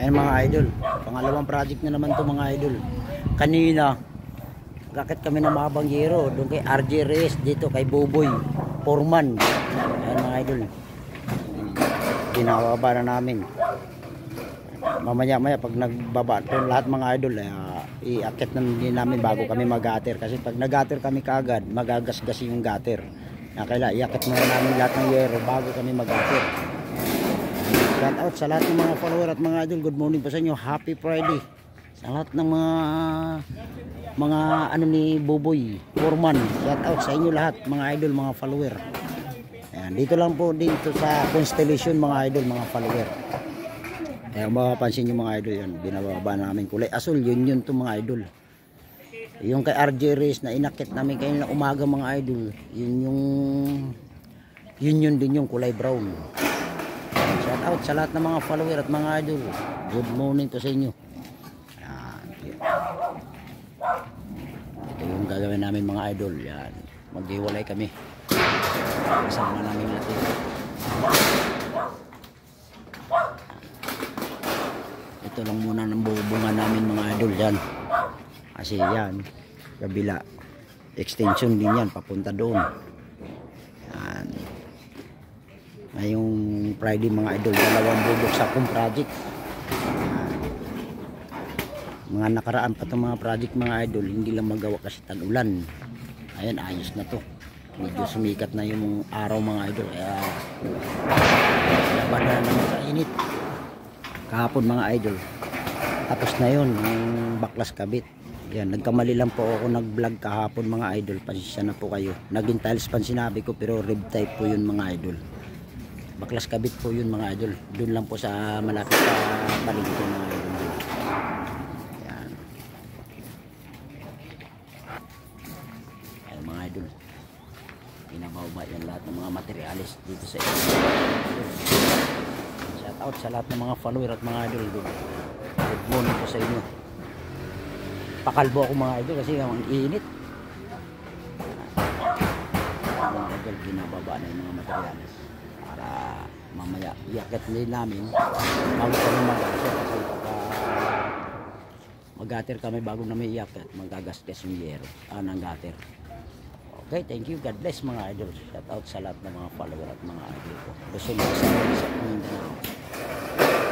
Ayan mga idol, pangalawang project na naman to mga idol. Kanina gakit kami ng mga bangyero doon kay RJ Reyes, dito kay Boboy Foreman. Ayan mga idol, ginababa na namin. Mamaya pag nagbaba to lahat mga idol, iakit na din namin bago kami mag-gutter, kasi pag nag-gutter kami kaagad magagasgas yung gutter. Kaya iakit muna namin lahat ng yero bago kami mag-gutter. Shout out sa lahat ng mga follower at mga idol. Good morning po sa inyo. Happy Friday sa lahat ng mga ano ni Boboy Foreman. Shout out sa inyo lahat mga idol, mga follower. Ayan, dito lang po dito sa Constellation mga idol, mga follower. Ayan, mapapansin nyo mga idol, yan binababa namin kulay asul, yun to mga idol. Yung kay RJ Reyes na inakit namin kanina umaga mga idol, yun din yung kulay brown. Shout out sa lahat ng mga follower at mga idol. Good morning po sa inyo. Ayan. Ito yung gagawin namin mga idol. Yan. Maghiwalay kami. Kasama na namin natin. Ito lang muna ng bubungan namin mga idol. Yan. Kasi yan. Kabila. Extension din yan. Papunta doon. Yan. Ngayong Friday mga idol, dalawang bubok sa akong project. Mga nakaraan pa itong mga project mga idol, hindi lang magawa kasi tag-ulan. Ayan, ayos na to. Medyo sumikat na yung araw mga idol, kaya laban na naman sa init. Kahapon mga idol, tapos na yun yung baklas kabit. Yan, nagkamali lang po ako nag-vlog kahapon mga idol, pasensya na po kayo. Naging tiles pan sinabi ko, pero rib type po yun mga idol. Baklas kabit po yun mga idol. Doon lang po sa malapit sa paligid mga idol. Yan. Ayan mga idol. Pinababa yan lahat ng mga materialis dito sa inyo. Shout out sa lahat ng mga follower at mga idol. Good morning po sa inyo. Pakalbo ako mga idol kasi ang init. Mga idol, pinababa na yung mga materialis. Para mamaya iakit din namin bago kami mag-gutter, kasi mag-gutter kami bago namin iakit, magagasgas yung yero ng gutter. Okay, thank you, God bless mga idol. Shout out sa lahat ng mga follower at mga idol ko. Gusto nyo sa Mindanao,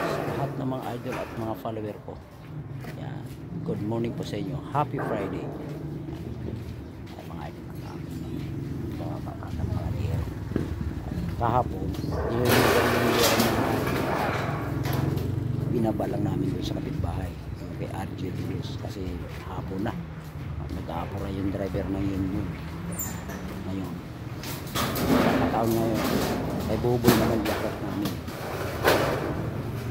sa lahat ng mga idol at mga follower ko. Yan. Good morning po sa inyo. Happy Friday. Ay, mga idol, mga yero kahapon, binaba lang namin doon sa kapitbahay kay RJ Reyes, kasi hapon na nag-aapura yung driver ng yun ngayon. Nakataon ngayon may Boboy naman yakot namin.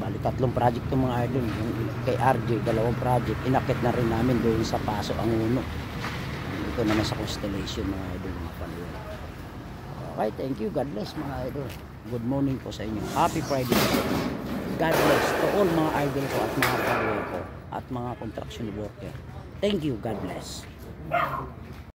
Bali tatlong project itong mga idol. Yung kay RJ, dalawang project, inakit na rin namin doon sa Paso ang uno. Ito naman sa Constellation mga idol, mga follower. Okay, thank you. God bless mga idol. Good morning po sa inyo. Happy Friday. God bless to all mga idol ko at mga follower ko at mga construction worker. Thank you. God bless.